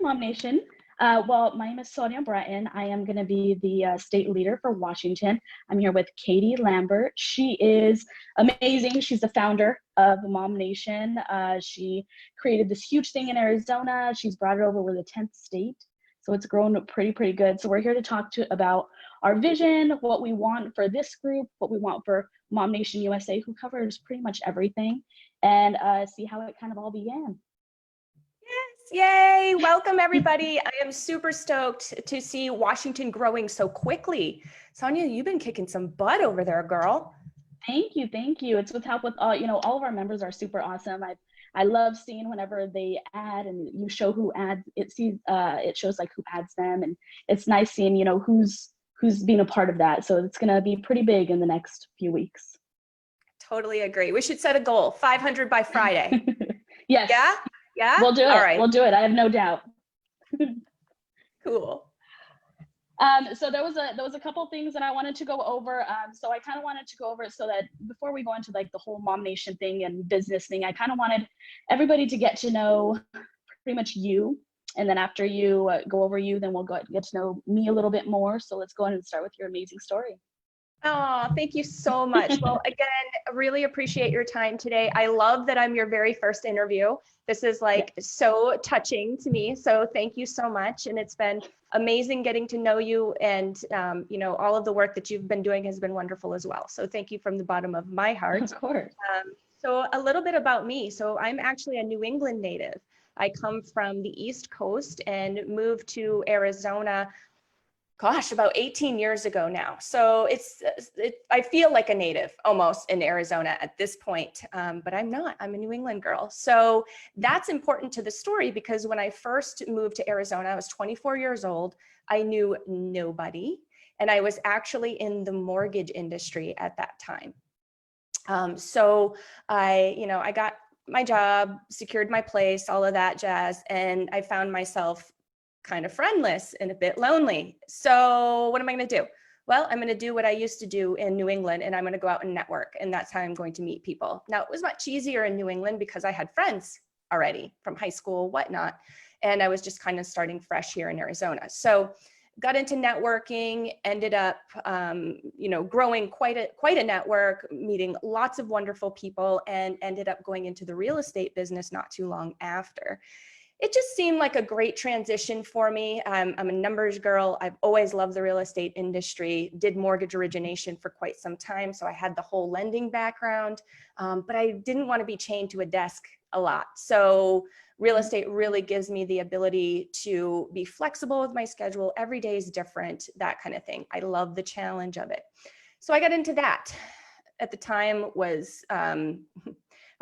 MOMnation. Well, my name is Sonya Bratton. I am going to be the state leader for Washington. I'm here with Halle Lambert. She is amazing. She's the founder of MOMnation. She created this huge thing in Arizona. She's brought it over. We're the 10th state. So it's grown pretty good. So we're here to talk about our vision, what we want for this group, what we want for MOMnation USA, who covers pretty much everything, and see how it kind of all began. Yay! Welcome everybody. I am super stoked to see Washington growing so quickly. Sonya, you've been kicking some butt over there, girl. Thank you. It's with help with all of our members are super awesome. I love seeing whenever they add and you show who adds. It shows like who adds them, and it's nice seeing who's being a part of that. So it's gonna be pretty big in the next few weeks. Totally agree. We should set a goal: 500 by Friday. Yes. Yeah. Yeah, we'll do it. All right. We'll do it. I have no doubt. Cool. So there was a couple things that I wanted to go over. So I kind of wanted to go over it so that before we go into like the whole MOMnation thing and business thing, I kind of wanted everybody to get to know pretty much you. And then after you go over you, then we'll get to know me a little bit more. So let's go ahead and start with your amazing story. Oh, thank you so much. Well, again, I really appreciate your time today. I love that I'm your very first interview. This is like so touching to me. So thank you so much. And it's been amazing getting to know you, and all of the work that you've been doing has been wonderful as well. So thank you from the bottom of my heart. Of course. So a little bit about me. So I'm actually a New England native. I come from the East Coast and moved to Arizona, gosh, about 18 years ago now. So I feel like a native almost in Arizona at this point, but I'm not. I'm a New England girl. So that's important to the story, because when I first moved to Arizona, I was 24 years old. I knew nobody, and I was actually in the mortgage industry at that time. So I got my job, secured my place, all of that jazz, and I found myself kind of friendless and a bit lonely. So what am I going to do? Well, I'm going to do what I used to do in New England, and I'm going to go out and network. And that's how I'm going to meet people. Now, it was much easier in New England because I had friends already from high school, whatnot. And I was just kind of starting fresh here in Arizona. So got into networking, ended up, growing quite a network, meeting lots of wonderful people, and ended up going into the real estate business not too long after. It just seemed like a great transition for me. I'm a numbers girl. I've always loved the real estate industry, did mortgage origination for quite some time. So I had the whole lending background, but I didn't want to be chained to a desk a lot. So real estate really gives me the ability to be flexible with my schedule. Every day is different, that kind of thing. I love the challenge of it. So I got into that. At the time I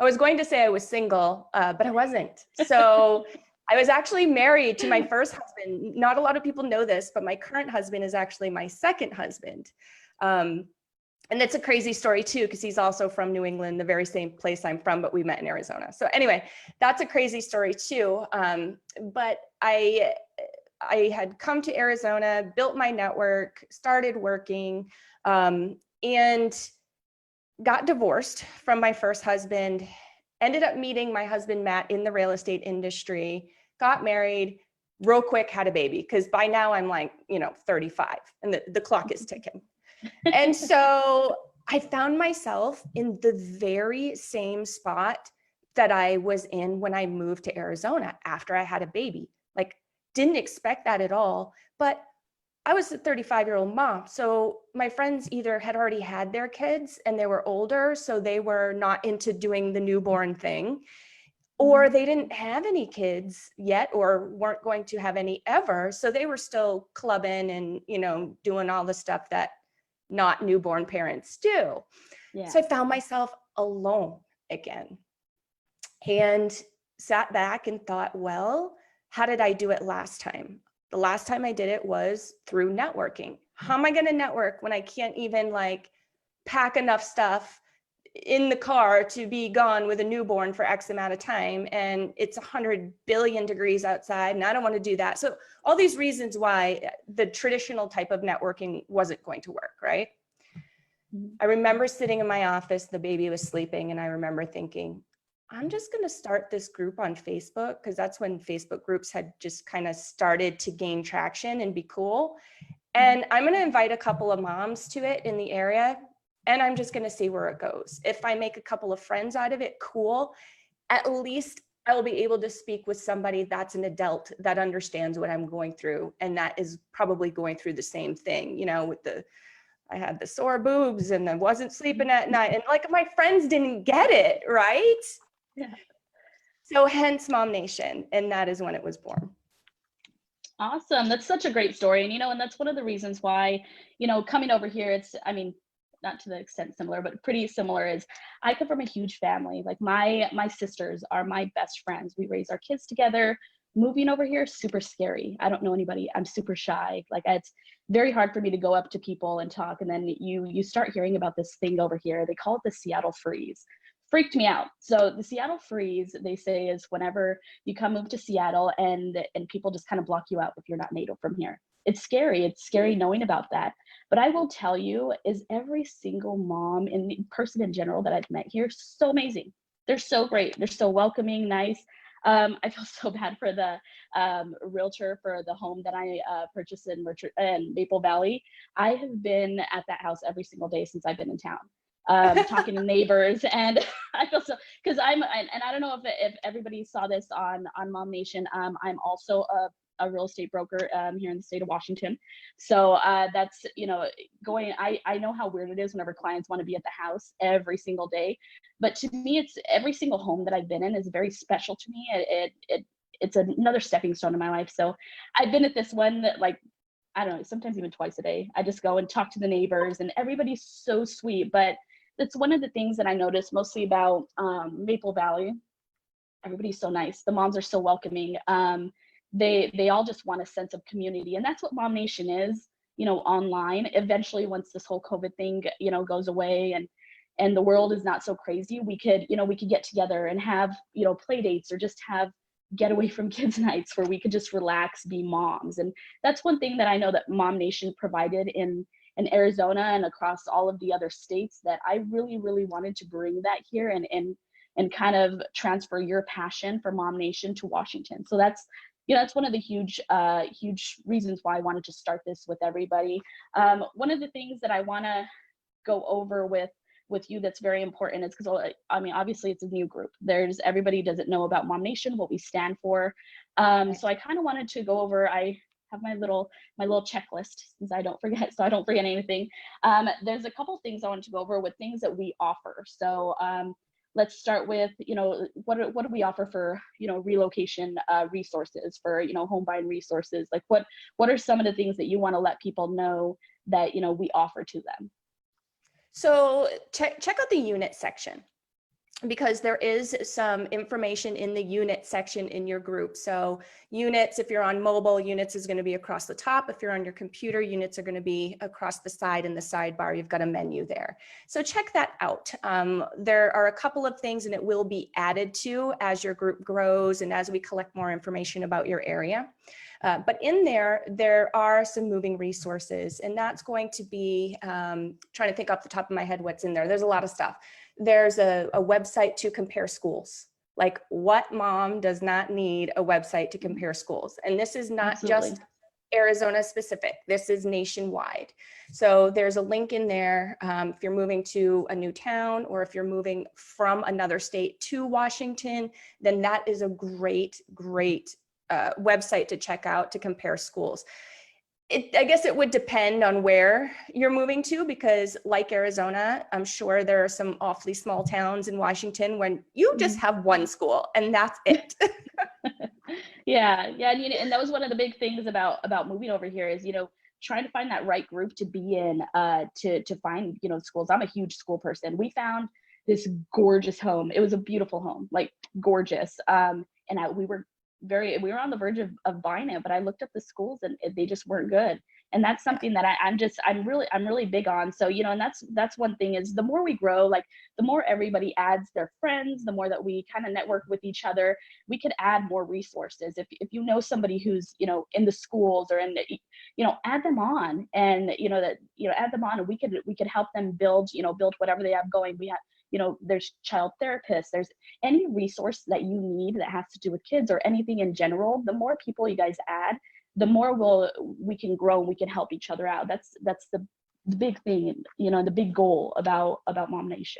was going to say I was single, but I wasn't. So I was actually married to my first husband. Not a lot of people know this, but my current husband is actually my second husband. And it's a crazy story too, because he's also from New England, the very same place I'm from, but we met in Arizona. So anyway, that's a crazy story too. But I had come to Arizona, built my network, started working, and got divorced from my first husband, ended up meeting my husband, Matt, in the real estate industry, got married, real quick, had a baby, because by now I'm like, 35 and the clock is ticking. And so I found myself in the very same spot that I was in when I moved to Arizona after I had a baby. Like, didn't expect that at all, but I was a 35-year-old mom. So my friends either had already had their kids and they were older, so they were not into doing the newborn thing, or they didn't have any kids yet or weren't going to have any ever. So they were still clubbing and, doing all the stuff that not newborn parents do. Yeah. So I found myself alone again and sat back and thought, well, how did I do it last time? The last time I did it was through networking. How am I going to network when I can't even pack enough stuff in the car to be gone with a newborn for X amount of time? And it's 100 billion degrees outside and I don't want to do that. So all these reasons why the traditional type of networking wasn't going to work, right? I remember sitting in my office, the baby was sleeping, and I remember thinking, I'm just going to start this group on Facebook, because that's when Facebook groups had just kind of started to gain traction and be cool. And I'm going to invite a couple of moms to it in the area, and I'm just going to see where it goes. If I make a couple of friends out of it, cool. At least I will be able to speak with somebody that's an adult that understands what I'm going through, and that is probably going through the same thing, you know, with I had the sore boobs and I wasn't sleeping at night, and like my friends didn't get it, right? Yeah. So hence MOMnation, and that is when it was born. Awesome. That's such a great story. And, and that's one of the reasons why, coming over here, it's, I mean, not to the extent similar, but pretty similar, is I come from a huge family. Like my sisters are my best friends. We raise our kids together. Moving over here, super scary. I don't know anybody. I'm super shy. Like, it's very hard for me to go up to people and talk. And then you start hearing about this thing over here. They call it the Seattle freeze. Freaked me out. So the Seattle freeze, they say, is whenever you come move to Seattle and people just kind of block you out if you're not native from here. It's scary. It's scary knowing about that. But I will tell you, is every single mom and person in general that I've met here so amazing. They're so great. They're so welcoming, nice. I feel so bad for the realtor for the home that I purchased in Maple Valley. I have been at that house every single day since I've been in town. Talking to neighbors, and I feel so, because and I don't know if everybody saw this on MOMnation. I'm also a real estate broker here in the state of Washington. So that's, going, I know how weird it is whenever clients want to be at the house every single day, but to me, it's every single home that I've been in is very special to me. It's another stepping stone in my life. So I've been at this one that, like, I don't know, sometimes even twice a day. I just go and talk to the neighbors, and everybody's so sweet. But that's one of the things that I noticed mostly about Maple Valley. Everybody's so nice. The moms are so welcoming. They all just want a sense of community, and that's what MOMnation is. Online. Eventually, once this whole COVID thing, goes away and the world is not so crazy, we could get together and have play dates, or just have get away from kids nights where we could just relax, be moms. And that's one thing that I know that MOMnation provided in Arizona and across all of the other states, that I really, really wanted to bring that here and kind of transfer your passion for MOMnation to Washington. So that's one of the huge reasons why I wanted to start this with everybody. One of the things that I want to go over with you that's very important is because, I mean, obviously it's a new group. Everybody doesn't know about MOMnation, what we stand for. So I kind of wanted to go over, I have my little checklist, since I don't forget, so I don't forget anything. There's a couple things I wanted to go over with things that we offer. So let's start with, what do we offer for, relocation resources, for, home buying resources? Like what are some of the things that you want to let people know that, we offer to them? So check out the unit section, because there is some information in the unit section in your group. So units, if you're on mobile, units is going to be across the top. If you're on your computer, units are going to be across the side in the sidebar. You've got a menu there. So check that out. There are a couple of things, and it will be added to as your group grows and as we collect more information about your area. But in there are some moving resources, and that's going to be, trying to think off the top of my head what's in there. There's a lot of stuff. There's a website to compare schools. Like, what mom does not need a website to compare schools? And this is not Absolutely. just Arizona specific. This is nationwide. So there's a link in there. If you're moving to a new town, or if you're moving from another state to Washington, then that is a great website to check out to compare schools. I guess it would depend on where you're moving to, because like Arizona, I'm sure there are some awfully small towns in Washington when you just have one school and that's it. Yeah. And that was one of the big things about moving over here is, trying to find that right group to be in, to find, schools. I'm a huge school person. We found this gorgeous home. It was a beautiful home, like gorgeous. And we were on the verge of buying it, but I looked up the schools and they just weren't good. And that's something that I'm really big on. So, and that's one thing, is the more we grow, like the more everybody adds their friends, the more that we kind of network with each other, we could add more resources. If you know somebody who's, in the schools or in the, add them on, and, add them on, and we could help them build whatever they have going. We have, there's child therapists, there's any resource that you need that has to do with kids or anything in general. The more people you guys add, the more we can grow, and we can help each other out. That's the big thing, the big goal about MOMnation.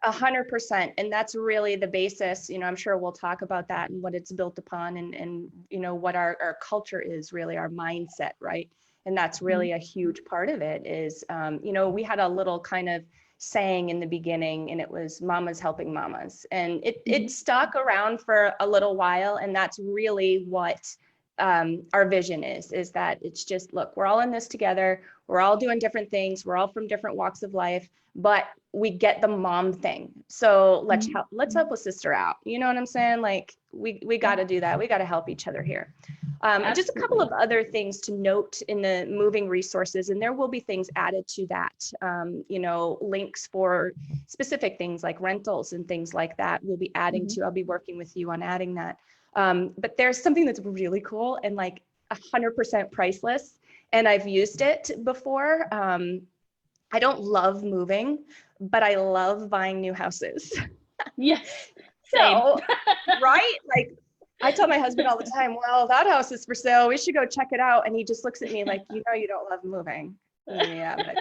100%. And that's really the basis. I'm sure we'll talk about that and what it's built upon, and what our culture is, really our mindset, right? And that's really a huge part of it is, we had a little kind of saying in the beginning, and it was mamas helping mamas. And it stuck around for a little while. And that's really what our vision is that it's just, look, we're all in this together. We're all doing different things. We're all from different walks of life, but we get the mom thing. So let's help a sister out. You know what I'm saying? Like we got to do that. We got to help each other here. Just a couple of other things to note in the moving resources, and there will be things added to that. Links for specific things like rentals and things like that we'll be adding to. I'll be working with you on adding that. But there's something that's really cool and like 100% priceless. And I've used it before. I don't love moving, but I love buying new houses. Yes. So, right? Like I tell my husband all the time, well, that house is for sale. We should go check it out. And he just looks at me like, you don't love moving. Yeah, but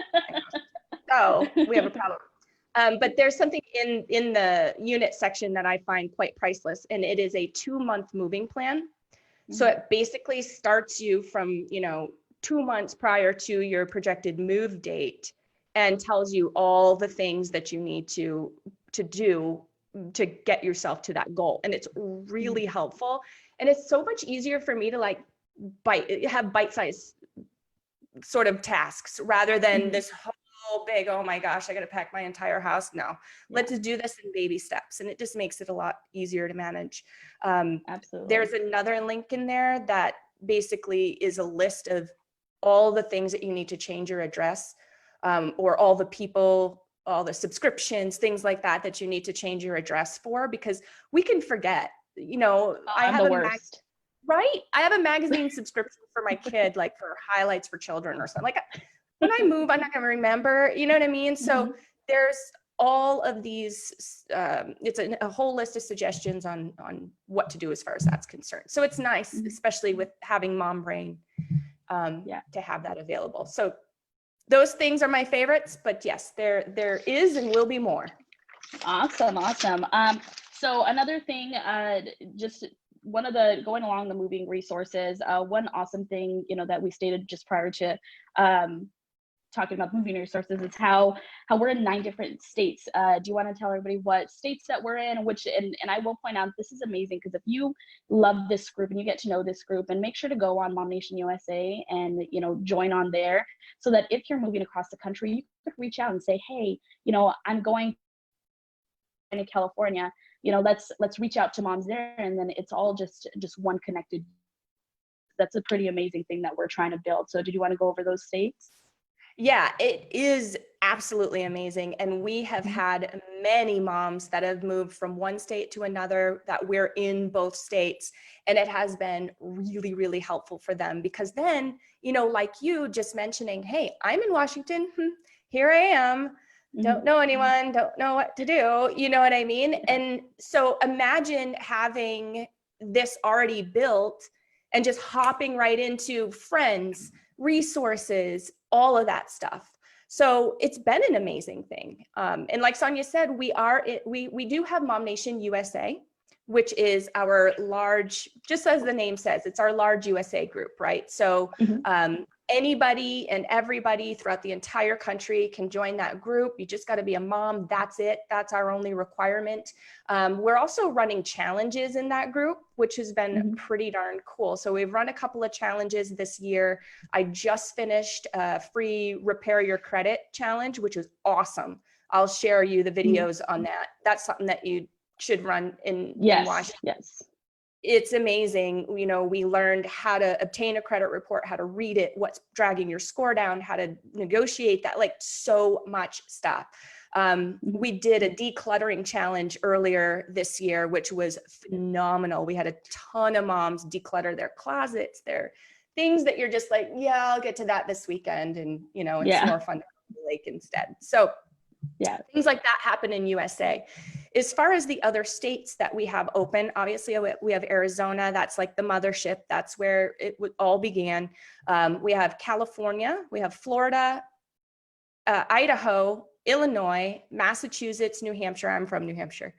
so we have a problem. But there's something in the unit section that I find quite priceless, and it is a 2-month moving plan. So it basically starts you from, 2 months prior to your projected move date and tells you all the things that you need to do to get yourself to that goal. And it's really helpful. And it's so much easier for me to have bite-sized sort of tasks rather than this whole big, oh my gosh, I got to pack my entire house. No, let's do this in baby steps. And it just makes it a lot easier to manage. Absolutely. There's another link in there that basically is a list of all the things that you need to change your address, or all the people, all the subscriptions, things like that you need to change your address for, because we can forget, I have the worst. Right? I have a magazine subscription for my kid, like for highlights for children or something. Like when I move, I'm not going to remember, you know what I mean? So there's all of these, it's a whole list of suggestions on what to do as far as that's concerned. So it's nice, especially with having Mom Brain, to have that available. So those things are my favorites, but yes, there is and will be more. Awesome. So another thing, just one of the going along the moving resources, one awesome thing, that we stated just prior to talking about moving resources is how we're in 9 different states. Do you want to tell everybody what states that we're in, and I will point out this is amazing, because if you love this group and you get to know this group, and make sure to go on MOMnation USA and join on there, so that if you're moving across the country, you could reach out and say, hey, I'm going to California, let's reach out to moms there, and then it's all just one connected. That's a pretty amazing thing that we're trying to build. So did you want to go over those states? Yeah, it is absolutely amazing. And we have had many moms that have moved from one state to another, that we're in both states. And it has been really, really helpful for them, because then, like you just mentioning, hey, I'm in Washington, here I am, don't know anyone, don't know what to do, you know what I mean? And so imagine having this already built and just hopping right into friends, resources, all of that stuff. So it's been an amazing thing. And like Sonya said, we do have MOMnation USA, which is our large, just as the name says, it's our large USA group, right? So anybody and everybody throughout the entire country can join that group. You just got to be a mom. That's it. That's our only requirement. We're also running challenges in that group, which has been pretty darn cool. So we've run a couple of challenges this year. I just finished a free repair your credit challenge, which was awesome. I'll share you the videos on that. That's something that you should run in Washington. Yes. It's amazing. We learned how to obtain a credit report, how to read it, what's dragging your score down, how to negotiate that, like so much stuff. We did a decluttering challenge earlier this year, which was phenomenal. We had a ton of moms declutter their closets, their things that you're just like, yeah, I'll get to that this weekend. And, it's more fun to go to the lake instead. So Yeah. Things like that happen in USA. As far as the other states that we have open, obviously we have Arizona. That's like the mothership. That's where it all began. We have California, we have Florida, Idaho, Illinois, Massachusetts, New Hampshire. I'm from New Hampshire,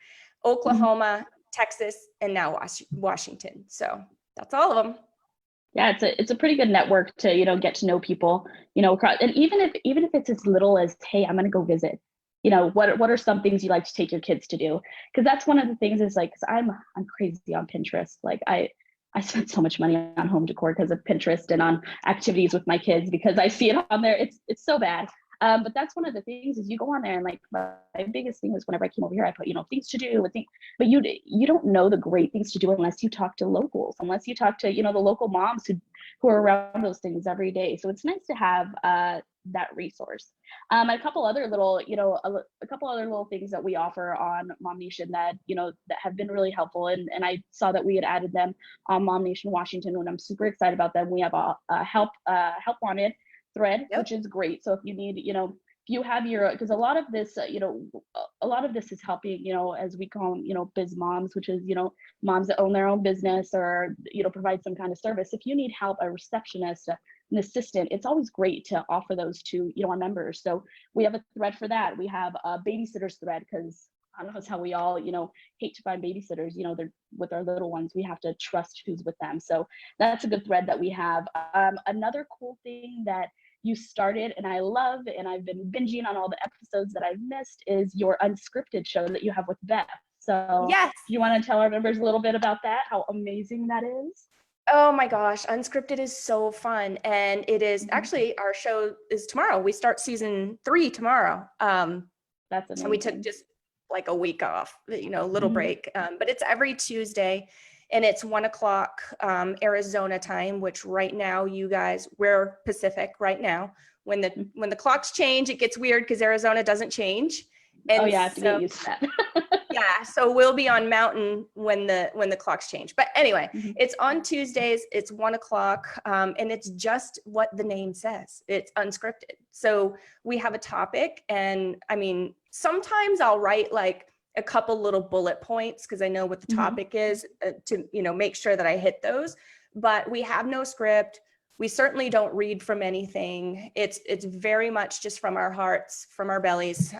Oklahoma, Texas, and now Washington. So that's all of them. Yeah, it's a pretty good network to, get to know people, across, and even if it's as little as, hey, I'm gonna go visit, what are some things you like to take your kids to do? Because that's one of the things is like, 'cause I'm crazy on Pinterest. Like I spend so much money on home decor because of Pinterest and on activities with my kids because I see it on there. It's so bad. But that's one of the things is you go on there and like my biggest thing was whenever I came over here, I put, things to do and things, but you don't know the great things to do unless you talk to locals, unless you talk to, the local moms who are around those things every day. So it's nice to have that resource. A couple other little, a couple other little things that we offer on MOMnation that, that have been really helpful. And I saw that we had added them on MOMnation Washington, and I'm super excited about them. We have a help wanted thread, Yep. which is great. So if you need, if you have your, because a lot of this, a lot of this is helping, as we call them, biz moms, which is, moms that own their own business or, provide some kind of service. If you need help, a receptionist, an assistant, it's always great to offer those to, our members. So we have a thread for that. We have a babysitters thread because I don't know, that's how we all, hate to find babysitters, they're with our little ones, we have to trust who's with them. So that's a good thread that we have. Another cool thing that you started and I love, and I've been binging on all the episodes that I've missed, is your unscripted show that you have with Beth. So yes, you want to tell our members a little bit about that, how amazing that is? Oh my gosh, Unscripted is so fun. And it is actually, our show is tomorrow. We start season 3 tomorrow. That's amazing. And we took just like a week off, little break. But it's every Tuesday and it's 1:00 Arizona time, which right now you guys, we're Pacific right now. When the clocks change, it gets weird because Arizona doesn't change. And I have to get used to that. yeah, so we'll be on Mountain when the clocks change. But anyway, it's on Tuesdays, it's 1:00, and it's just what the name says. It's unscripted. So we have a topic, and I mean, sometimes I'll write like a couple little bullet points because I know what the topic is to make sure that I hit those. But we have no script. We certainly don't read from anything. It's very much just from our hearts, from our bellies.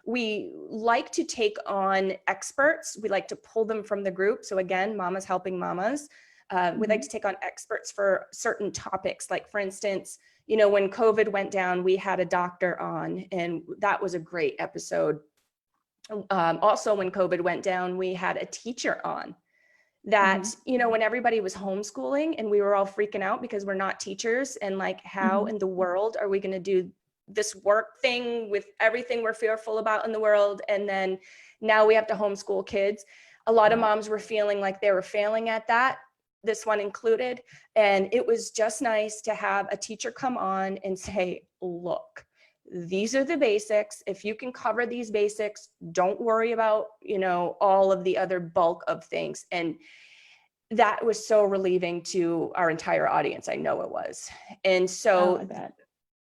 We like to take on experts. We like to pull them from the group. So again, mamas helping mamas. We like to take on experts for certain topics. Like for instance, when COVID went down, we had a doctor on, and that was a great episode. Also, when COVID went down, we had a teacher on. That, when everybody was homeschooling and we were all freaking out because we're not teachers, and like, how in the world are we going to do this work thing with everything we're fearful about in the world? And then now we have to homeschool kids. A lot of moms were feeling like they were failing at that, this one included. And it was just nice to have a teacher come on and say, look, these are the basics. If you can cover these basics, don't worry about, all of the other bulk of things. And that was so relieving to our entire audience. I know it was. And so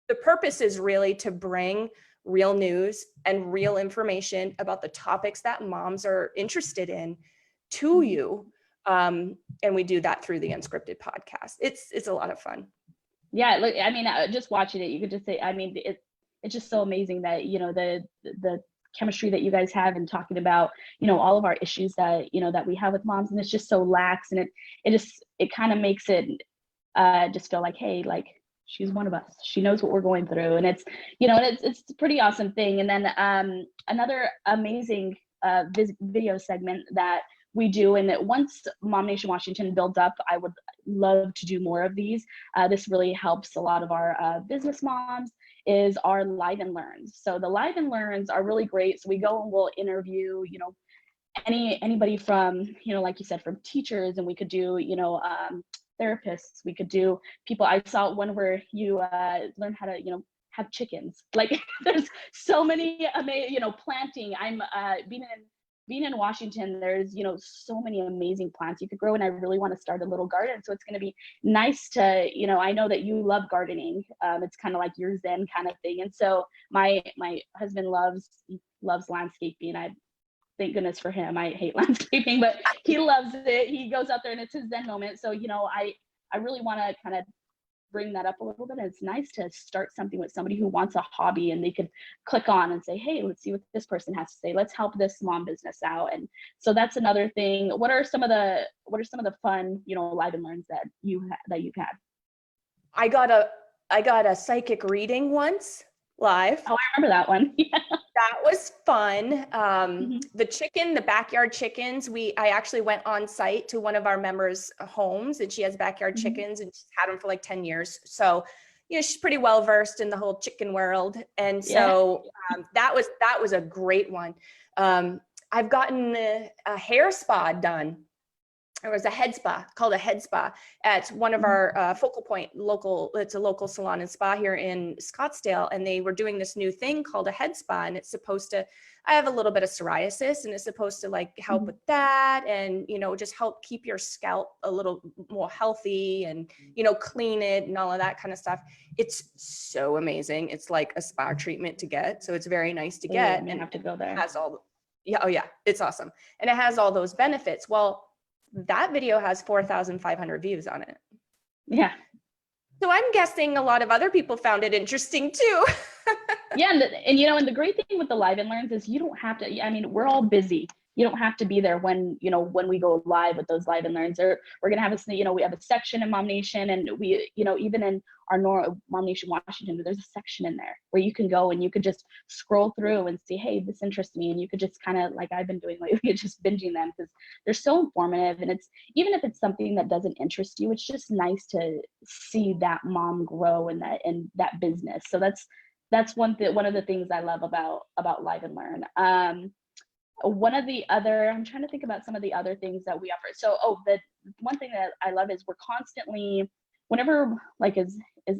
the purpose is really to bring real news and real information about the topics that moms are interested in to you. And we do that through the Unscripted podcast. It's a lot of fun. Yeah, look, I mean, just watching it, you could just say, I mean, it's just so amazing that, the chemistry that you guys have and talking about, all of our issues that, that we have with moms, and it's just so lax, and it kind of makes it just feel like, hey, like she's one of us, she knows what we're going through. And it's, it's a pretty awesome thing. And then another amazing video segment that we do, and that once MOMnation Washington builds up, I would love to do more of these. This really helps a lot of our business moms, is our live and learns. So the live and learns are really great. So we go and we'll interview, anybody from, like you said, from teachers, and we could do, therapists, we could do people. I saw one where you learn how to, have chickens. Like there's so many amazing, planting. I'm being in being in Washington, there's, you know, so many amazing plants you could grow, and I really want to start a little garden. So it's going to be nice to, you know, I know that you love gardening. It's kind of like your zen kind of thing. And so my husband loves landscaping. I thank goodness for him. I hate landscaping, but he loves it. He goes out there and it's his zen moment. So, you know, I really want to kind of bring that up a little bit. And it's nice to start something with somebody who wants a hobby, and they could click on and say, hey, let's see what this person has to say. Let's help this mom business out. And so that's another thing. What are some of the fun, you know, live and learns that you've had? I got a psychic reading once live. Oh, I remember that one. Yeah. That was fun. The backyard chickens, I actually went on site to one of our members' homes, and she has backyard chickens, and she's had them for like 10 years. So, you know, she's pretty well versed in the whole chicken world. And so that was a great one. I've gotten a hair spa done. There was a head spa called a head spa at one of our focal point it's a local salon and spa here in Scottsdale. And they were doing this new thing called a head spa. And it's supposed to, I have a little bit of psoriasis, and it's supposed to like help with that, and, you know, just help keep your scalp a little more healthy, and, you know, clean it and all of that kind of stuff. It's so amazing. It's like a spa treatment to get. So it's very nice to get. And have to go there. It has it's awesome. And it has all those benefits. Well, that video has 4,500 views on it. Yeah. So I'm guessing a lot of other people found it interesting too. Yeah. And, you know, and the great thing with the live and learns is you don't have to, I mean, we're all busy. You don't have to be there when, you know, when we go live with those live and learns. Or we're going to have you know, we have a section in MOMnation, and we, you know, even in our MOMnation Washington, there's a section in there where you can go and you could just scroll through and see, hey, this interests me. And you could just kind of, like I've been doing lately, just binging them, because they're so informative. And it's, even if it's something that doesn't interest you, it's just nice to see that mom grow in that business. So that's one of the things I love about live and learn. One of the other, I'm trying to think about some of the other things that we offer. So, the one thing that I love is we're constantly, whenever, like as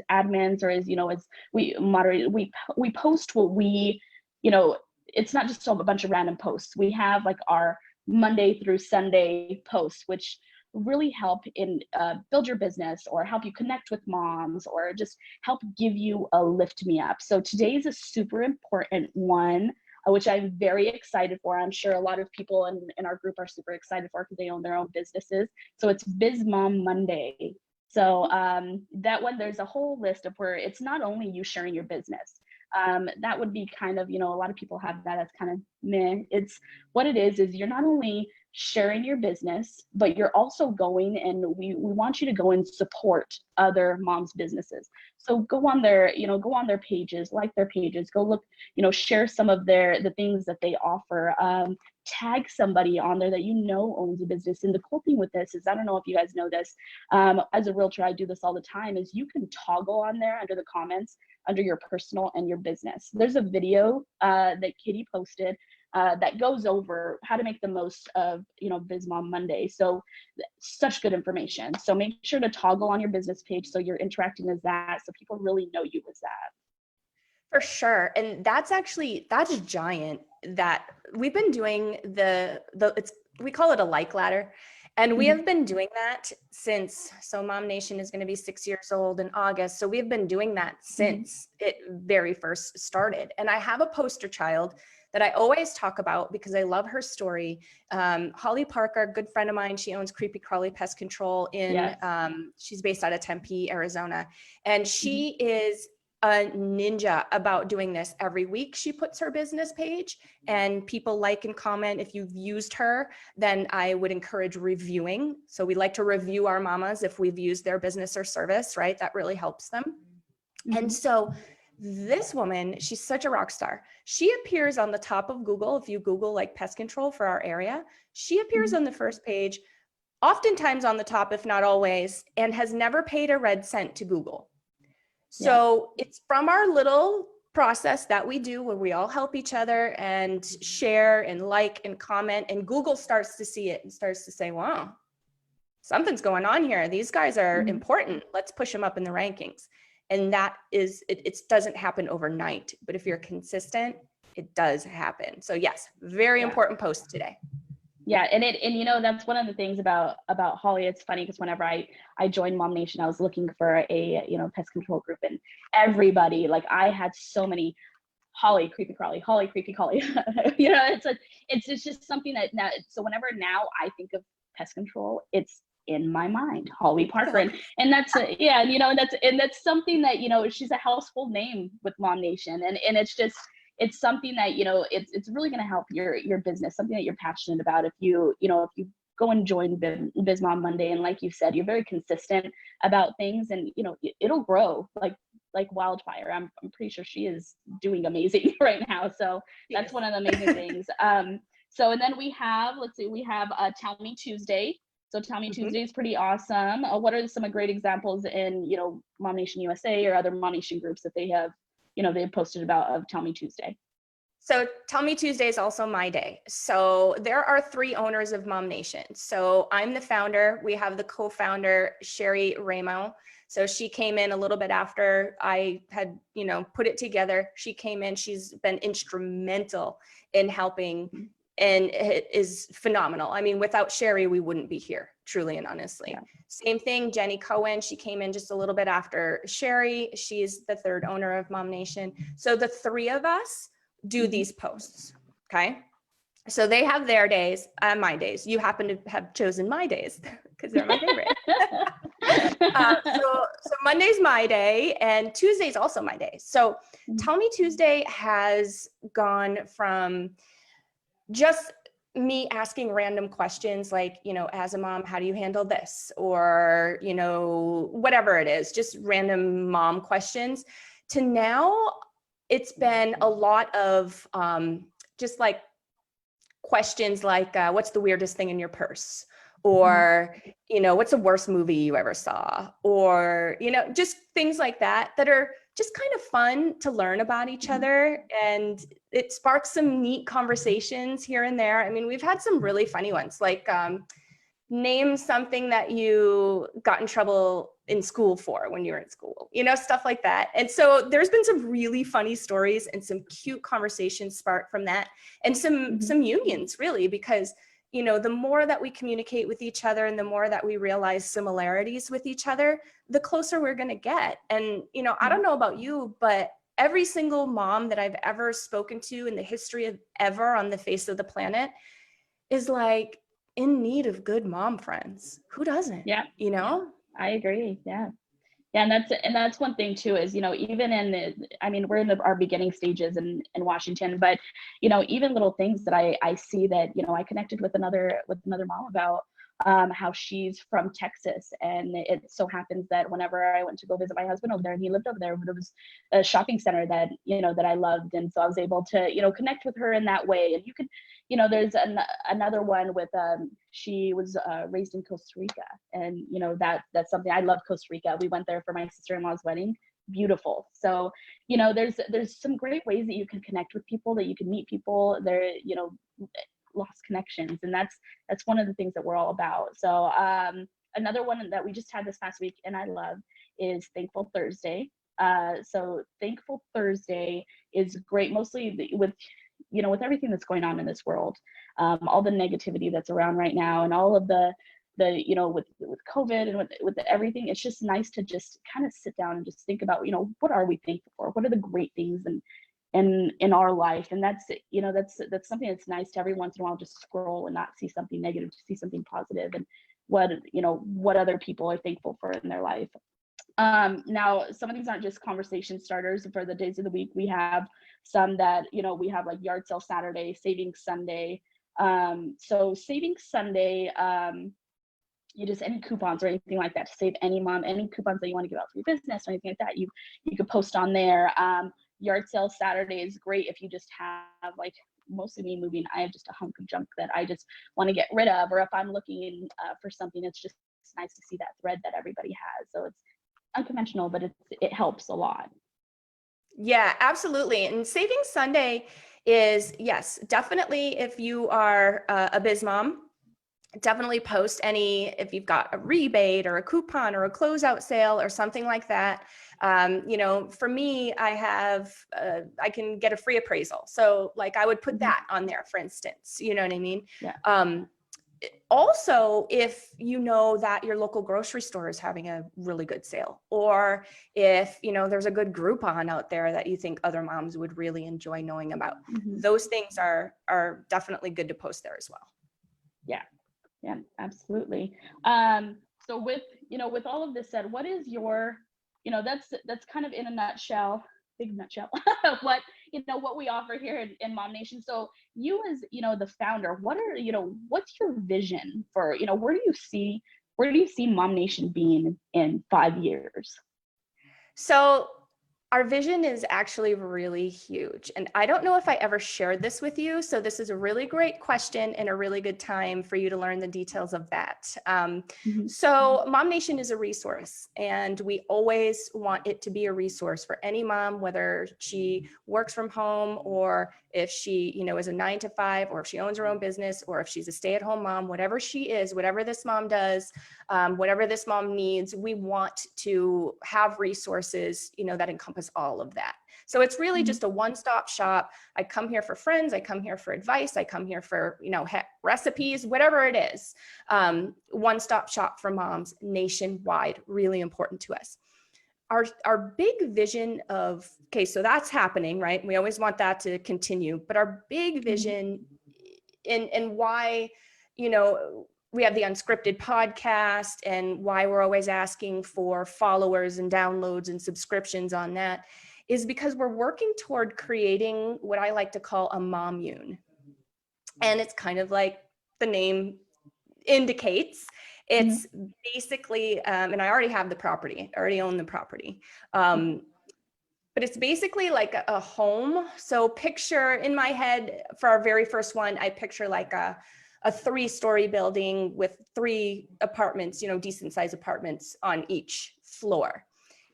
admins, or as, you know, as we moderate, we post what we, you know, it's not just a bunch of random posts. We have like our Monday through Sunday posts, which really help in build your business, or help you connect with moms, or just help give you a lift me up. So today is a super important one, which I'm very excited for. I'm sure a lot of people in our group are super excited for, because they own their own businesses. So it's Biz Mom Monday. So that one, there's a whole list of where it's not only you sharing your business. That would be kind of, you know, a lot of people have that as kind of meh. It's what it is you're not only sharing your business, but you're also going, and we want you to go and support other moms' businesses. So go on their pages, like their pages, go look, you know, share some of the things that they offer. Tag somebody on there that you know owns a business. And the cool thing with this is, I don't know if you guys know this, as a realtor, I do this all the time, is you can toggle on there under the comments, under your personal and your business. There's a video that Kitty posted that goes over how to make the most of, you know, Biz Mom Monday. So such good information. So make sure to toggle on your business page so you're interacting as that, so people really know you as that. For sure. And that's giant. That we've been doing we call it a like ladder. And we have been doing that since, so MOMnation is going to be 6 years old in August. So we've been doing that since it very first started. And I have a poster child that I always talk about because I love her story. Holly Parker, good friend of mine, she owns Creepy Crawly Pest Control she's based out of Tempe, Arizona. And she is a ninja about doing this. Every week she puts her business page and people like and comment. If you've used her, then I would encourage reviewing. So we like to review our mamas if we've used their business or service, right? That really helps them. And so this woman, she's such a rock star. She appears on the top of Google. If you Google like pest control for our area, she appears on the first page, oftentimes on the top, if not always, and has never paid a red cent to Google. So it's from our little process that we do where we all help each other and share and like and comment, and Google starts to see it and starts to say, wow, something's going on here. These guys are important. Let's push them up in the rankings. And that is, it doesn't happen overnight, but if you're consistent it does happen. So yes, very important post today. Yeah, and you know, that's one of the things about Holly. It's funny because whenever I joined MOMnation, I was looking for a, you know, pest control group, and everybody, like, I had so many Holly creepy crawly, Holly creepy crawly. You know, it's just something that now. So whenever now I think of pest control, it's in my mind, Holly Parker, and that's yeah, and you know, and that's something that, you know, she's a household name with MOMnation, and it's something that, you know, it's really going to help your business, something that you're passionate about. If you know, if you go and join Biz Mom Monday, and like you said, you're very consistent about things, and you know, it'll grow like wildfire. I'm pretty sure she is doing amazing right now. So that's one of the amazing things. So, and then we have, let's see, we have Tell Me Tuesday. So Tell Me Tuesday is pretty awesome. What are some great examples in, you know, MOMnation USA or other MOMnation groups that they have, you know, they've posted about of Tell Me Tuesday? So Tell Me Tuesday is also my day. So there are 3 owners of MOMnation. So I'm the founder. We have the co-founder, Sherry Ramo. So she came in a little bit after I had, you know, put it together. She came in, she's been instrumental in helping, and it is phenomenal. I mean, without Sherry, we wouldn't be here, truly and honestly. Yeah. Same thing, Jenny Cohen, she came in just a little bit after Sherry. She's the 3rd owner of MOMnation. So the 3 of us do these posts, okay? So they have their days, my days. You happen to have chosen my days because they're my favorite. So Monday's my day, and Tuesday's also my day. So Tell Me Tuesday has gone from just me asking random questions like, you know, as a mom, how do you handle this? Or, you know, whatever it is, just random mom questions, to now it's been a lot of just like questions like, what's the weirdest thing in your purse? Or, you know, what's the worst movie you ever saw? Or, you know, just things like that are just kind of fun to learn about each other. And it sparks some neat conversations here and there. I mean, we've had some really funny ones, like name something that you got in trouble in school for when you were in school, you know, stuff like that. And so there's been some really funny stories and some cute conversations sparked from that, and some unions, really, because, you know, the more that we communicate with each other and the more that we realize similarities with each other, the closer we're going to get. And, you know, I don't know about you, but every single mom that I've ever spoken to in the history of ever on the face of the planet is like in need of good mom friends. Who doesn't? Yeah. You know? I agree. Yeah. Yeah, and that's one thing too, is, you know, even I mean, we're in our beginning stages in Washington, but, you know, even little things that I see that, you know, I connected with another mom about how she's from Texas, and it so happens that whenever I went to go visit my husband over there, and he lived over there, there was a shopping center that, you know, that I loved, and so I was able to, you know, connect with her in that way. And you could, you know, there's another one with she was raised in Costa Rica, and, you know, that's something. I love Costa Rica. We went there for my sister-in-law's wedding. Beautiful. So, you know, there's some great ways that you can connect with people, that you can meet people there, you know, lost connections, and that's one of the things that we're all about. So another one that we just had this past week and I love is Thankful Thursday. So Thankful Thursday is great, mostly with, you know, with everything that's going on in this world, all the negativity that's around right now, and all of the you know, with COVID and with everything. It's just nice to just kind of sit down and just think about, you know, what are we thankful for? What are the great things in our life? And that's, you know, that's something that's nice to every once in a while just scroll and not see something negative, to see something positive, and what, you know, what other people are thankful for in their life. Now, some of these aren't just conversation starters for the days of the week. We have some that, you know, we have like Yard Sale Saturday, Savings Sunday. So Savings Sunday, you just, any coupons or anything like that to save any coupons that you want to give out for your business or anything like that, you could post on there. Yard Sale Saturday is great if you just have, like, mostly me moving, I have just a hunk of junk that I just want to get rid of, or if I'm looking for something, it's just nice to see that thread that everybody has. So it's unconventional, but it helps a lot. Yeah, absolutely. And Savings Sunday is, yes, definitely if you are a biz mom, definitely post any, if you've got a rebate or a coupon or a closeout sale or something like that. You know, for me, I have, I can get a free appraisal. So like I would put that on there, for instance, you know what I mean? Yeah. Also, if you know that your local grocery store is having a really good sale, or if, you know, there's a good Groupon out there that you think other moms would really enjoy knowing about, those things are definitely good to post there as well. Yeah. Yeah, absolutely. So with, you know, with all of this said, what is your, you know, that's kind of in a nutshell, big nutshell, what, you know, what we offer here in MOMnation. So you as, you know, the founder, what are, you know, what's your vision for, you know, where do you see MOMnation being in 5 years? So our vision is actually really huge. And I don't know if I ever shared this with you. So this is a really great question and a really good time for you to learn the details of that. So MOMnation is a resource, and we always want it to be a resource for any mom, whether she works from home or if she, you know, is a 9-to-5, or if she owns her own business, or if she's a stay-at-home mom, whatever she is, whatever this mom does, whatever this mom needs, we want to have resources, you know, that encompass all of that. So it's really just a one-stop shop. I come here for friends. I come here for advice. I come here for, you know, recipes, whatever it is. One-stop shop for moms nationwide, really important to us. Our big vision of, okay, so that's happening, right? We always want that to continue, but our big vision and why, you know, we have the Unscripted podcast and why we're always asking for followers and downloads and subscriptions on that is because we're working toward creating what I like to call a MOMmune. And it's kind of like the name indicates. It's basically, and I already have the property, I already own the property. But it's basically like a home. So picture in my head for our very first one, I picture like a 3-story building with 3 apartments, you know, decent sized apartments on each floor,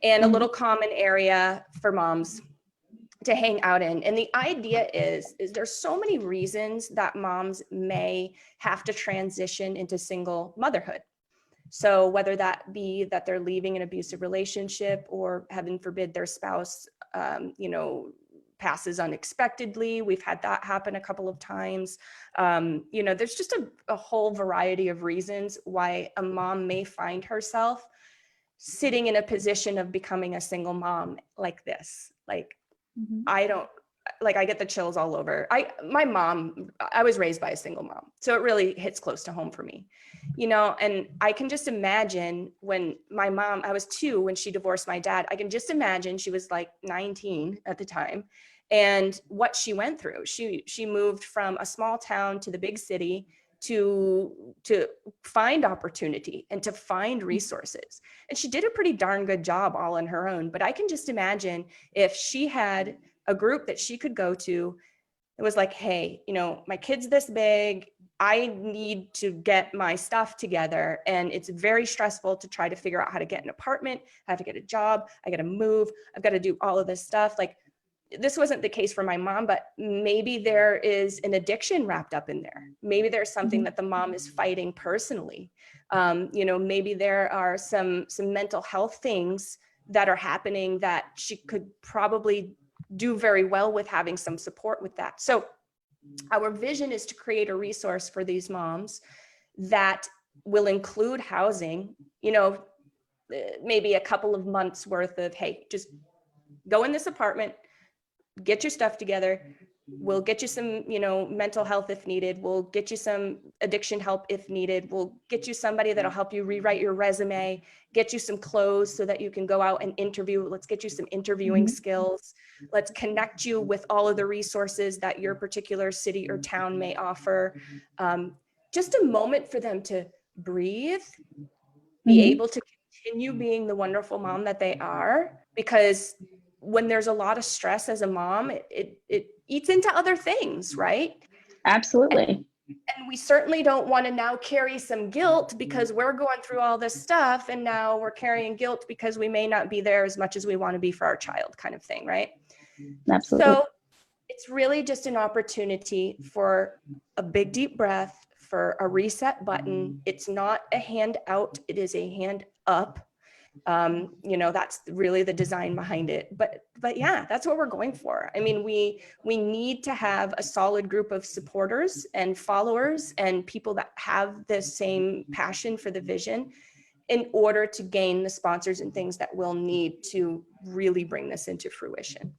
and a little common area for moms to hang out in. And the idea is there's so many reasons that moms may have to transition into single motherhood. So whether that be that they're leaving an abusive relationship, or heaven forbid their spouse, you know, passes unexpectedly. We've had that happen a couple of times. You know, there's just a whole variety of reasons why a mom may find herself sitting in a position of becoming a single mom like this. Like, I don't, like, I get the chills all over. My mom, I was raised by a single mom, so it really hits close to home for me, you know. And I can just imagine when my mom, I was 2 when she divorced my dad. I can just imagine she was like 19 at the time, and what she went through. She moved from a small town to the big city to find opportunity and to find resources. And she did a pretty darn good job all on her own. But I can just imagine if she had a group that she could go to. It was like, hey, you know, my kid's this big. I need to get my stuff together. And it's very stressful to try to figure out how to get an apartment, how to get a job. I got to move. I've got to do all of this stuff. Like, this wasn't the case for my mom, but maybe there is an addiction wrapped up in there. Maybe there's something that the mom is fighting personally. You know, maybe there are some mental health things that are happening that she could probably do very well with having some support with that. So our vision is to create a resource for these moms that will include housing, you know, maybe a couple of months worth of, hey, just go in this apartment, get your stuff together. We'll get you some, you know, mental health if needed. We'll get you some addiction help if needed. We'll get you somebody that'll help you rewrite your resume, get you some clothes so that you can go out and interview. Let's get you some interviewing skills. Let's connect you with all of the resources that your particular city or town may offer. Just a moment for them to breathe, be able to continue being the wonderful mom that they are, because when there's a lot of stress as a mom, it eats into other things, right? Absolutely. And we certainly don't want to now carry some guilt because we're going through all this stuff, and now we're carrying guilt because we may not be there as much as we want to be for our child, kind of thing, right? Absolutely. So it's really just an opportunity for a big deep breath, for a reset button. It's not a hand out, it is a hand up. You know, that's really the design behind it. But yeah, that's what we're going for. I mean, we need to have a solid group of supporters and followers and people that have the same passion for the vision in order to gain the sponsors and things that we'll need to really bring this into fruition.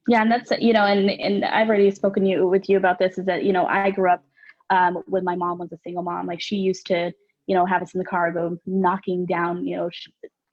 Yeah, and that's, you know, and I've already spoken with you about this, is that, you know, I grew up when my mom was a single mom. Like, she used to, you know, have us in the car, go knocking down, you know,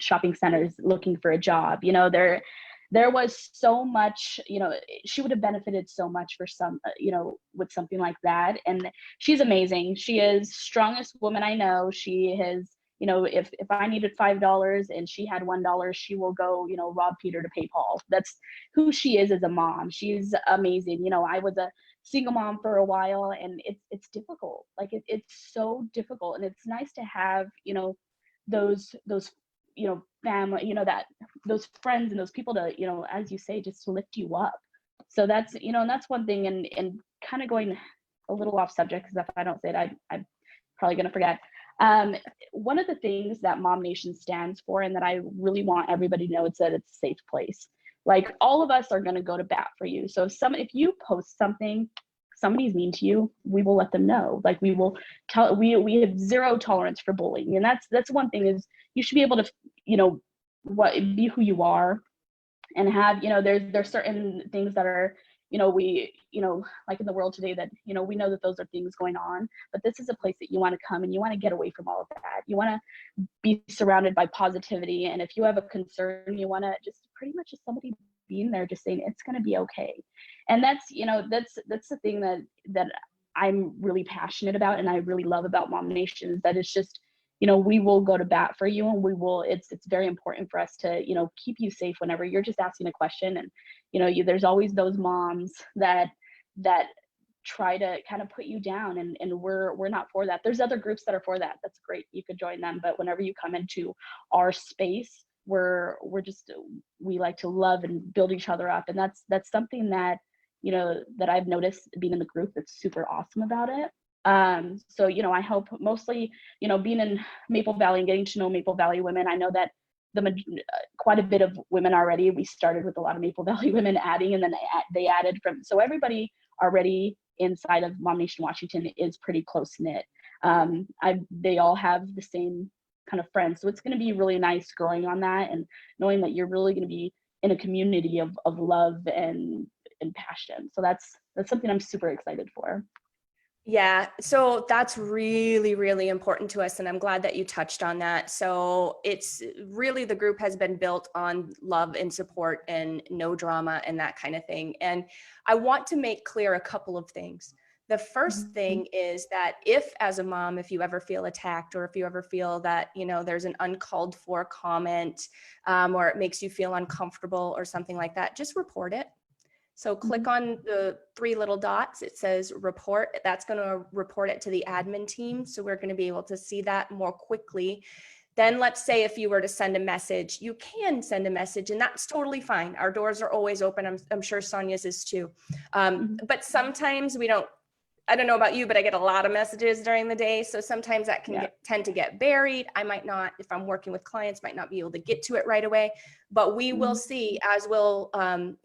shopping centers looking for a job. You know, there was so much, you know, she would have benefited so much for some, you know, with something like that. And she's amazing. She is strongest woman I know. She has, you know, if I needed $5 and she had $1, she will go, you know, rob Peter to pay Paul. That's who she is as a mom. She's amazing. You know, I was a single mom for a while, and it's difficult. Like, it's so difficult. And it's nice to have, you know, those, you know, family, you know, that those friends and those people to, you know, as you say, just to lift you up. So that's, you know, and that's one thing. And kind of going a little off subject, because if I don't say it, I'm probably going to forget. One of the things that MOMnation stands for, and that I really want everybody to know, it's that it's a safe place. Like, all of us are going to go to bat for you. So if you post something, somebody's mean to you, we will let them know. Like, we will tell, we have zero tolerance for bullying. And that's one thing, is you should be able to, you know, be who you are, and have, you know, there's certain things that are, you know, we, you know, like in the world today, that, you know, we know that those are things going on, but this is a place that you want to come, and you want to get away from all of that. You want to be surrounded by positivity. And if you have a concern, you want to just pretty much just somebody being there, just saying it's going to be okay. And that's, you know, that's the thing that I'm really passionate about, and I really love about MOMnation, is that it's just, you know, we will go to bat for you, and we will, it's very important for us to, you know, keep you safe whenever you're just asking a question. And, you know, there's always those moms that try to kind of put you down, and we're not for that. There's other groups that are for that. That's great. You could join them. But whenever you come into our space, we like to love and build each other up. And that's something that, you know, that I've noticed being in the group that's super awesome about it. So, you know, I hope mostly, you know, being in Maple Valley and getting to know Maple Valley women, I know that quite a bit of women already. We started with a lot of Maple Valley women adding, and then they added from, so everybody already inside of MOMnation Washington is pretty close knit. They all have the same kind of friends. So it's going to be really nice growing on that, and knowing that you're really going to be in a community of love and passion. So that's something I'm super excited for. Yeah, so that's really, really important to us. And I'm glad that you touched on that. So it's really, the group has been built on love and support and no drama and that kind of thing. And I want to make clear a couple of things. The first thing is that if, as a mom, if you ever feel attacked, or if you ever feel that, you know, there's an uncalled for comment, or it makes you feel uncomfortable or something like that, just report it. So click on the 3 little dots. It says report. That's going to report it to the admin team. So we're going to be able to see that more quickly. Then let's say if you were to send a message, you can send a message, and that's totally fine. Our doors are always open. I'm sure Sonya's is too. But sometimes we don't, I don't know about you, but I get a lot of messages during the day. So sometimes that can tend to get buried. I might not, if I'm working with clients, might not be able to get to it right away, but we will see, as will,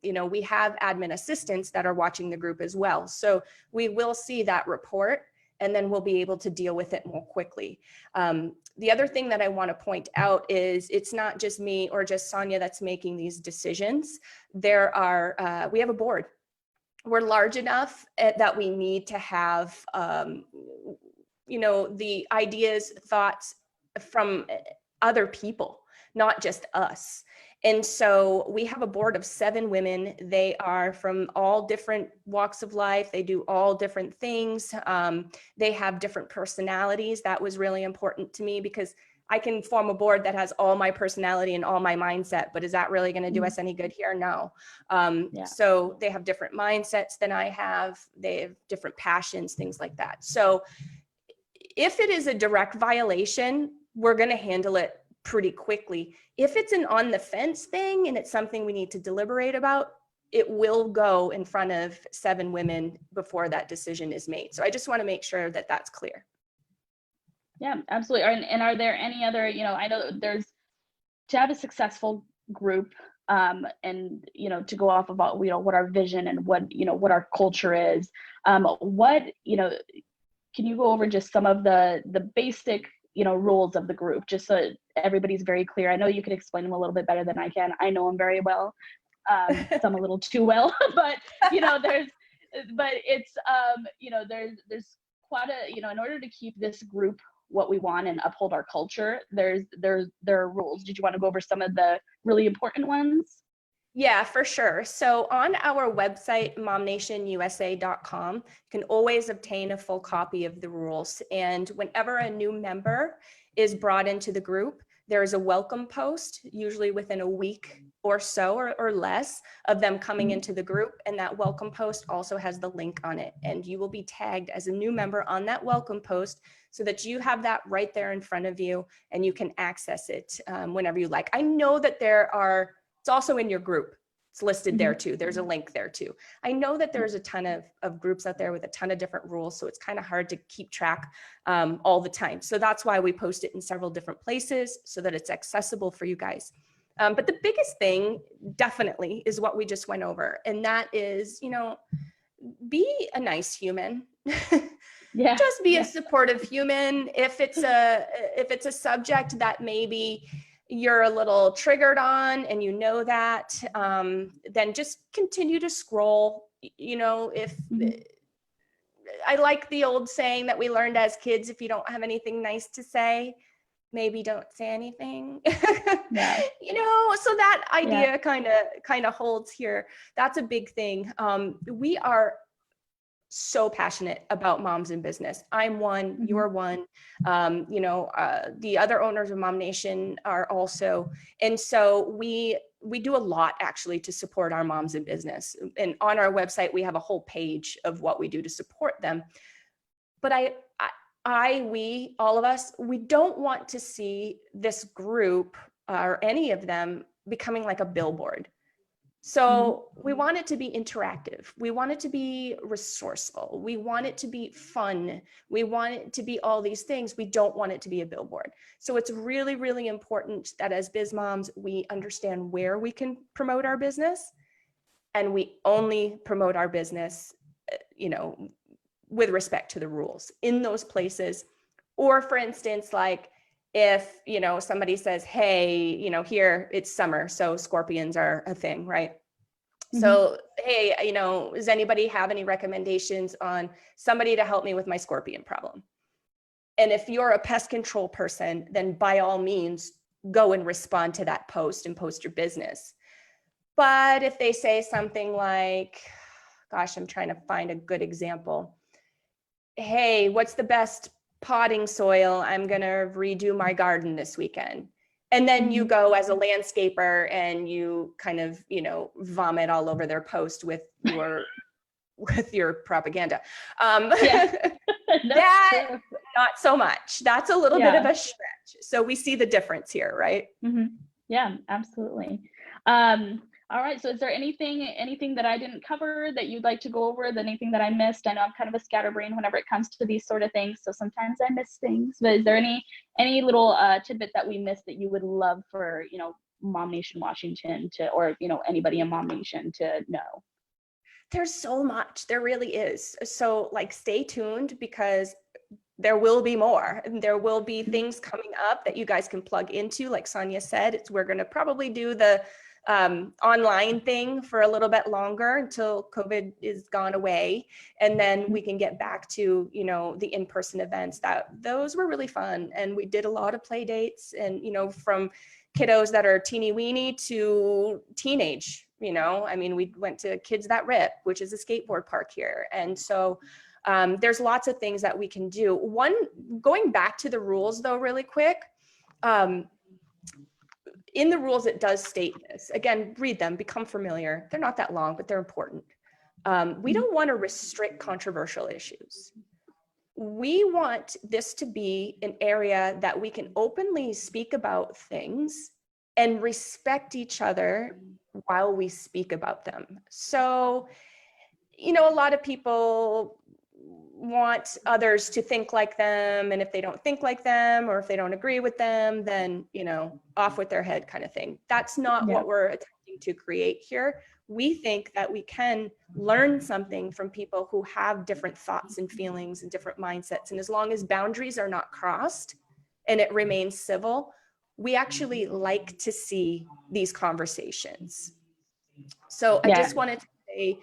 you know, we have admin assistants that are watching the group as well. So we will see that report, and then we'll be able to deal with it more quickly. The other thing that I want to point out is it's not just me or just Sonya that's making these decisions. There are, we have a board. We're large enough that we need to have, you know, the ideas, thoughts from other people, not just us. And so we have a board of 7 women. They are from all different walks of life. They do all different things. They have different personalities. That was really important to me, because I can form a board that has all my personality and all my mindset, but is that really going to do us any good here? No. So they have different mindsets than I have. They have different passions, things like that. So if it is a direct violation, we're going to handle it pretty quickly. If it's an on the fence thing and it's something we need to deliberate about, it will go in front of 7 women before that decision is made. So I just want to make sure that that's clear. Yeah, absolutely. And are there any other, I know there's, to have a successful group, and to go off about what our vision and what our culture is, what can you go over just some of the basic rules of the group, just so everybody's very clear? I know you can explain them a little bit better than I can. I know them very well, some a little too well, but there's quite a, in order to keep this group what we want and uphold our culture, there are rules. Did you want to go over some of the really important ones? Yeah, for sure. So on our website, MOMnationUSA.com, you can always obtain a full copy of the rules. And whenever a new member is brought into the group, there is a welcome post, usually within a week or so or less of them coming into the group. And that welcome post also has the link on it. And you will be tagged as a new member on that welcome post so that you have that right there in front of you and you can access it whenever you like. I know that it's also in your group. It's listed there too. There's a link there too. I know that there's a ton of groups out there with a ton of different rules, so it's kind of hard to keep track all the time. So that's why we post it in several different places so that it's accessible for you guys. But the biggest thing definitely is what we just went over. And that is, be a nice human. Yeah. Just be a supportive human. If it's a subject that maybe you're a little triggered on and that, then just continue to scroll. If I like the old saying that we learned as kids, if you don't have anything nice to say, maybe don't say anything. Yeah. So that idea kind of holds here. That's a big thing. We are so passionate about moms in business. I'm one, you're one, the other owners of MOMnation are also. And so we do a lot actually to support our moms in business. And on our website, we have a whole page of what we do to support them. But we, all of us, we don't want to see this group or any of them becoming like a billboard. So we want it to be interactive. We want it to be resourceful. We want it to be fun. We want it to be all these things. We don't want it to be a billboard. So it's really, really important that as biz moms, we understand where we can promote our business, and we only promote our business, with respect to the rules in those places. Or for instance, like if, somebody says, hey, here it's summer, so scorpions are a thing, right? So, hey, does anybody have any recommendations on somebody to help me with my scorpion problem? And if you're a pest control person, then by all means, go and respond to that post and post your business. But if they say something like, gosh, I'm trying to find a good example. Hey, what's the best potting soil? I'm going to redo my garden this weekend. And then you go as a landscaper and you kind of, vomit all over their post with your propaganda. That, not so much. That's a little bit of a stretch. So we see the difference here, right? Yeah, absolutely. All right. So is there anything that I didn't cover that you'd like to go over, anything that I missed? I know I'm kind of a scatterbrain whenever it comes to these sort of things, so sometimes I miss things. But is there any little tidbit that we missed that you would love for, MOMnation Washington or anybody in MOMnation to know? There's so much. There really is. So stay tuned, because there will be more. There will be things coming up that you guys can plug into. Like Sonya said, we're going to probably do the online thing for a little bit longer until COVID is gone away. And then we can get back to, the in-person events. Those were really fun. And we did a lot of play dates and, from kiddos that are teeny weeny to teenage, we went to Kids That Rip, which is a skateboard park here. And so there's lots of things that we can do. Going back to the rules though, really quick, in the rules, it does state this. Again, read them, become familiar. They're not that long, but they're important. We don't want to restrict controversial issues. We want this to be an area that we can openly speak about things and respect each other while we speak about them. So, you know, a lot of people want others to think like them, and if they don't think like them, or if they don't agree with them, then, you know, off with their head kind of thing. That's not what we're attempting to create here. We think that we can learn something from people who have different thoughts and feelings and different mindsets, and as long as boundaries are not crossed and it remains civil, we actually like to see these conversations. So I just wanted to say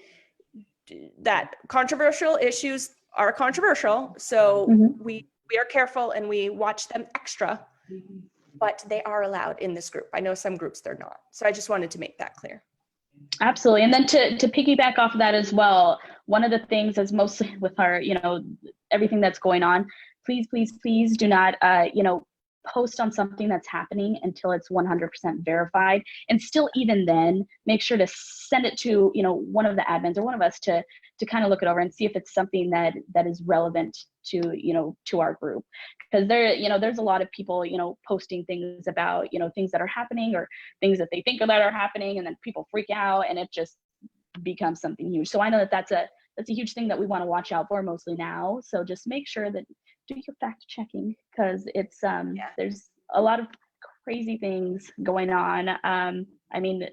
that controversial issues are controversial. So we are careful and we watch them extra, but they are allowed in this group. I know some groups they're not. So I just wanted to make that clear. Absolutely. And then to piggyback off of that as well, one of the things is mostly with our, you know, everything that's going on, please, please, please do not, you know, post on something that's happening until it's 100% verified. And still, even then, make sure to send it to, you know, one of the admins or one of us to kind of look it over and see if it's something that is relevant to, you know, to our group. Because there, you know, there's a lot of people, you know, posting things about, you know, things that are happening or things that they think that are happening, and then people freak out and it just becomes something huge. So I know that that's a huge thing that we want to watch out for mostly now. So just make sure that do your fact checking, because it's there's a lot of crazy things going on. I mean,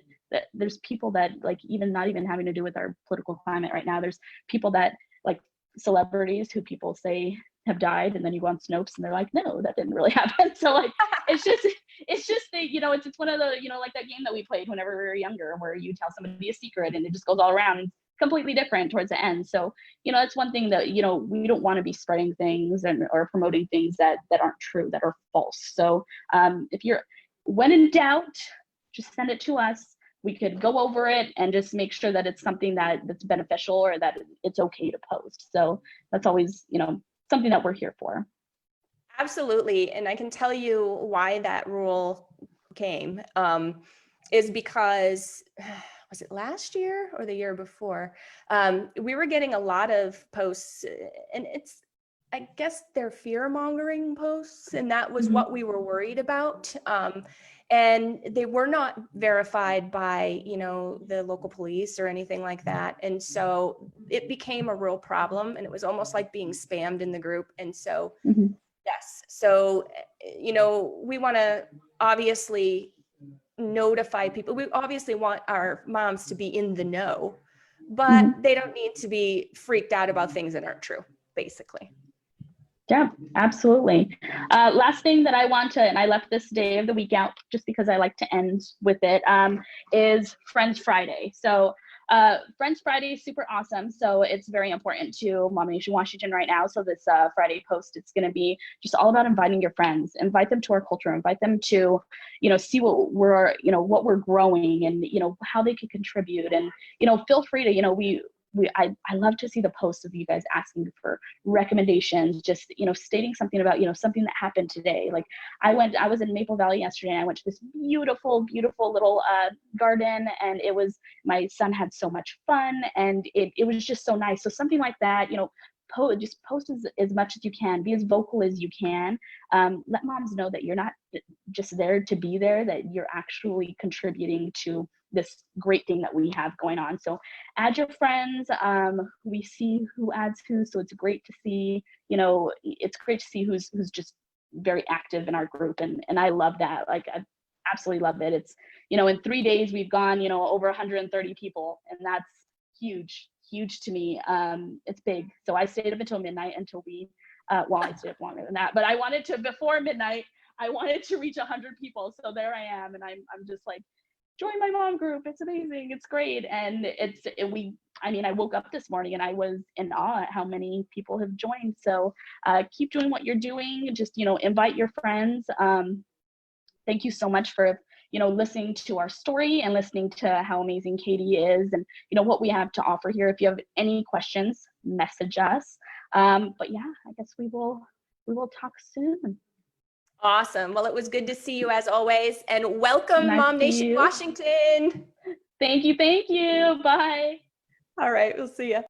there's people that, like, even not even having to do with our political climate right now, there's people that, like, celebrities who people say have died, and then you go on Snopes and they're like, no, that didn't really happen. So, like, it's just the, you know, it's one of the, you know, like that game that we played whenever we were younger, where you tell somebody a secret and it just goes all around and completely different towards the end. So, you know, that's one thing that, you know, we don't want to be spreading things or promoting things that aren't true, that are false. So if you're, when in doubt, just send it to us. We could go over it and just make sure that it's something that's beneficial or that it's okay to post. So that's always, you know, something that we're here for. Absolutely. And I can tell you why that rule came, is because, was it last year or the year before? We were getting a lot of posts, and it's, I guess they're fear-mongering posts, and that was what we were worried about. And they were not verified by, you know, the local police or anything like that. And so it became a real problem, and it was almost like being spammed in the group. And so, yes. So, you know, we want to obviously notify people. We obviously want our moms to be in the know, but they don't need to be freaked out about things that aren't true, basically. Yeah, absolutely. Last thing that I want to, and I left this day of the week out just because I like to end with it, is Friends Friday. So Friends Friday is super awesome. So it's very important to MOMnation Washington right now. So this Friday post, it's going to be just all about inviting your friends, invite them to our culture, invite them to, you know, see what we're, you know, what we're growing, and, you know, how they can contribute. And, you know, feel free to, you know, I love to see the posts of you guys asking for recommendations, just, you know, stating something about, you know, something that happened today. Like I was in Maple Valley yesterday, and I went to this beautiful, beautiful little garden, and my son had so much fun, and it was just so nice. So something like that, you know, just post as much as you can, be as vocal as you can. Let moms know that you're not just there to be there, that you're actually contributing to this great thing that we have going on. So add your friends. We see who adds who, so it's great to see, you know, it's great to see who's just very active in our group, and I love that. Like, I absolutely love it. It's, you know, in 3 days we've gone, you know, over 130 people, and that's huge to me. It's big. So I stayed up until midnight until we well, I stayed up longer than that, but I wanted to, before midnight, I wanted to reach 100 people. So there I am, and I'm just like, join my mom group. It's amazing. It's great. And I woke up this morning and I was in awe at how many people have joined. So keep doing what you're doing. Just, you know, invite your friends. Thank you so much for, you know, listening to our story and listening to how amazing Katie is, and, you know, what we have to offer here. If you have any questions, message us. But yeah, I guess we will talk soon. Awesome. Well, it was good to see you as always, and welcome, MOMnation Washington. Thank you. Bye. All right, we'll see you.